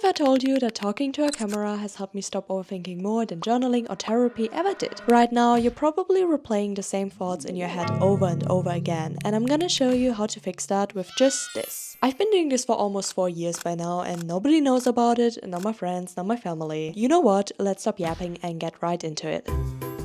if I told you that talking to a camera has helped me stop overthinking more than journaling or therapy ever did? Right now, you're probably replaying the same thoughts in your head over and over again, and I'm gonna show you how to fix that with just this. I've been doing this for almost 4 years by now, and nobody knows about it, not my friends, not my family. You know what? Let's stop yapping and get right into it.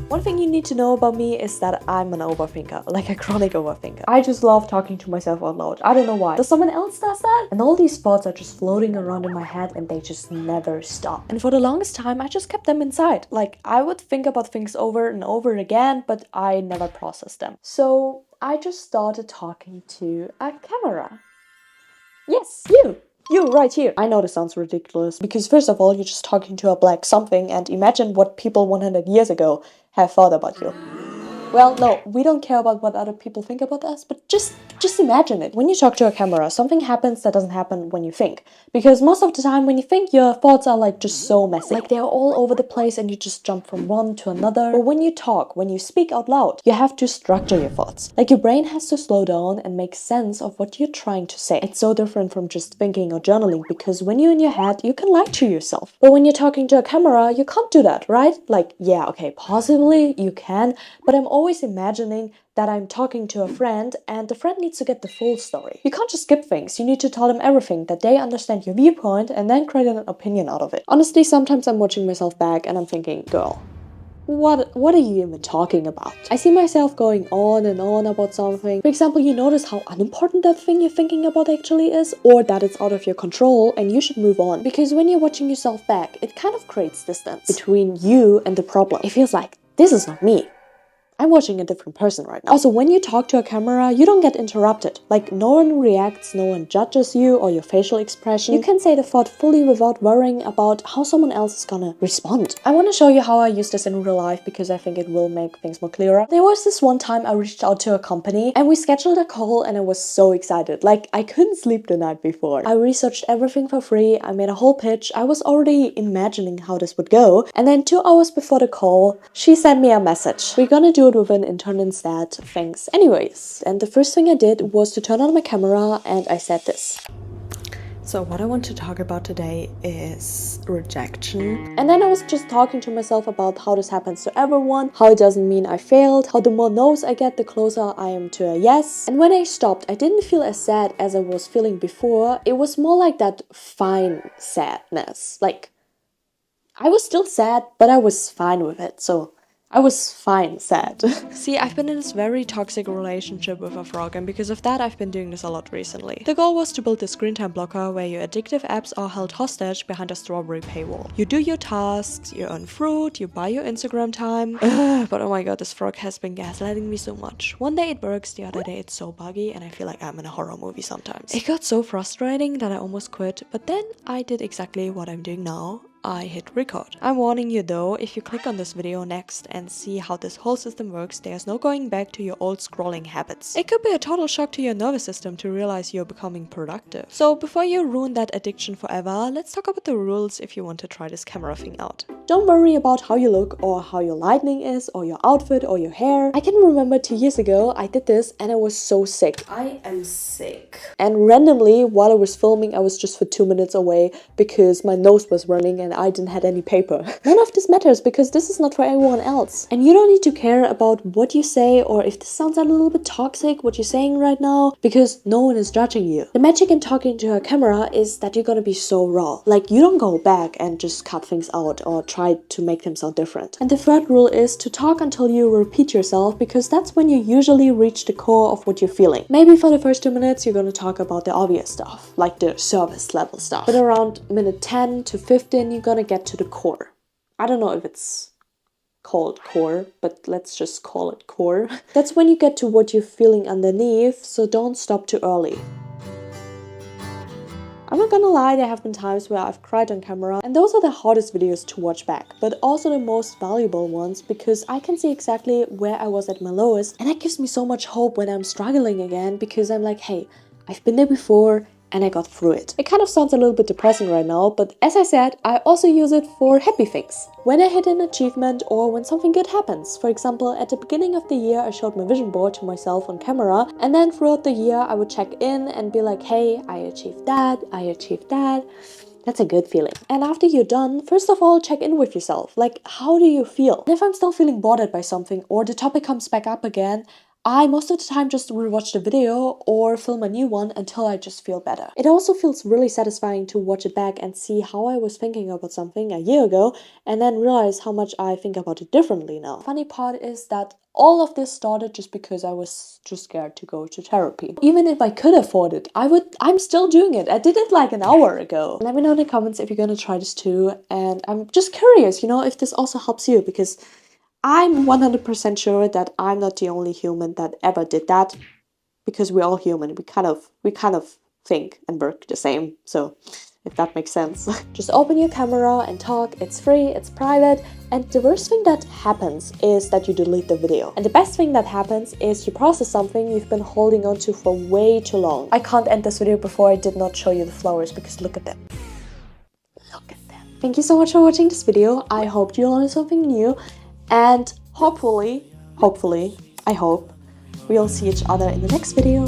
One thing you need to know about me is that I'm an overthinker, like a chronic overthinker. I just love talking to myself out loud. I don't know why. Does someone else does that? And all these thoughts are just floating around in my head and they just never stop. And for the longest time, I just kept them inside. Like, I would think about things over and over again, but I never processed them. So I just started talking to a camera. Yes, you right here. I know this sounds ridiculous because first of all, you're just talking to a black something, and imagine what people 100 years ago have thought about you. Well, no, we don't care about what other people think about us, but just imagine it. When you talk to a camera, something happens that doesn't happen when you think. Because most of the time when you think, your thoughts are like just so messy. Like they're all over the place and you just jump from one to another. But when you talk, when you speak out loud, you have to structure your thoughts. Like your brain has to slow down and make sense of what you're trying to say. It's so different from just thinking or journaling because when you're in your head, you can lie to yourself. But when you're talking to a camera, you can't do that, right? Like, yeah, okay, possibly you can, but I'm always imagining that I'm talking to a friend and the friend needs to get the full story. You can't just skip things. You need to tell them everything, that they understand your viewpoint and then create an opinion out of it. Honestly, sometimes I'm watching myself back and I'm thinking, girl, what are you even talking about? I see myself going on and on about something. For example, you notice how unimportant that thing you're thinking about actually is, or that it's out of your control and you should move on. Because when you're watching yourself back, it kind of creates distance between you and the problem. It feels like, this is not me. I'm watching a different person right now. Also, when you talk to a camera, you don't get interrupted. Like, no one reacts, no one judges you or your facial expression. You can say the thought fully without worrying about how someone else is gonna respond. I want to show you how I use this in real life because I think it will make things more clearer. There was this one time I reached out to a company and we scheduled a call and I was so excited. Like, I couldn't sleep the night before. I researched everything for free. I made a whole pitch. I was already imagining how this would go. And then 2 hours before the call, she sent me a message. We're gonna do it with an intern instead, thanks anyways. And the first thing I did was to turn on my camera and I said this. So what I want to talk about today is rejection. And then I was just talking to myself about how this happens to everyone, how it doesn't mean I failed, how the more no's I get, the closer I am to a yes. And when I stopped, I didn't feel as sad as I was feeling before. It was more like that fine sadness. Like, I was still sad, but I was fine with it, so I was fine sad. See, I've been in this very toxic relationship with a frog, and because of that I've been doing this a lot recently. The goal was to build a screen time blocker where your addictive apps are held hostage behind a strawberry paywall. You do your tasks, you earn fruit, you buy your Instagram time. But oh my god, this frog has been gaslighting me so much. One day it works, the other day it's so buggy and I feel like I'm in a horror movie sometimes. It got so frustrating that I almost quit, but then I did exactly what I'm doing now. I hit record. I'm warning you though, if you click on this video next and see how this whole system works, there's no going back to your old scrolling habits. It could be a total shock to your nervous system to realize you're becoming productive. So before you ruin that addiction forever, let's talk about the rules if you want to try this camera thing out. Don't worry about how you look or how your lighting is or your outfit or your hair. I can remember 2 years ago I did this and I was so sick. I am sick. And randomly while I was filming I was just for 2 minutes away because my nose was running and I didn't have any paper. None of this matters because this is not for everyone else. And you don't need to care about what you say or if this sounds a little bit toxic, what you're saying right now, because no one is judging you. The magic in talking to a camera is that you're gonna be so raw. Like, you don't go back and just cut things out or try to make them sound different. And the third rule is to talk until you repeat yourself, because that's when you usually reach the core of what you're feeling. Maybe for the first 2 minutes you're gonna talk about the obvious stuff, like the service level stuff. But around minute 10 to 15 you're gonna get to the core. I don't know if it's called core, but let's just call it core. That's when you get to what you're feeling underneath, so don't stop too early. I'm not gonna lie, there have been times where I've cried on camera, and those are the hardest videos to watch back, but also the most valuable ones because I can see exactly where I was at my lowest, and that gives me so much hope when I'm struggling again because I'm like, hey, I've been there before and I got through it. It kind of sounds a little bit depressing right now, but as I said, I also use it for happy things. When I hit an achievement or when something good happens. For example, at the beginning of the year, I showed my vision board to myself on camera, and then throughout the year, I would check in and be like, hey, I achieved that, I achieved that. That's a good feeling. And after you're done, first of all, check in with yourself. Like, how do you feel? And if I'm still feeling bothered by something or the topic comes back up again, I most of the time just rewatch the video or film a new one until I just feel better. It also feels really satisfying to watch it back and see how I was thinking about something a year ago and then realize how much I think about it differently now. Funny part is that all of this started just because I was too scared to go to therapy. Even if I could afford it, I'm still doing it. I did it like an hour ago. Let me know in the comments if you're gonna try this too, and I'm just curious, if this also helps you, because I'm 100% sure that I'm not the only human that ever did that, because we're all human. We kind of think and work the same. So if that makes sense. Just open your camera and talk. It's free, it's private, and the worst thing that happens is that you delete the video. And the best thing that happens is you process something you've been holding on to for way too long. I can't end this video before I did not show you the flowers, because look at them. Look at them. Thank you so much for watching this video. I hope you learned something new. And hopefully, I hope, we'll see each other in the next video.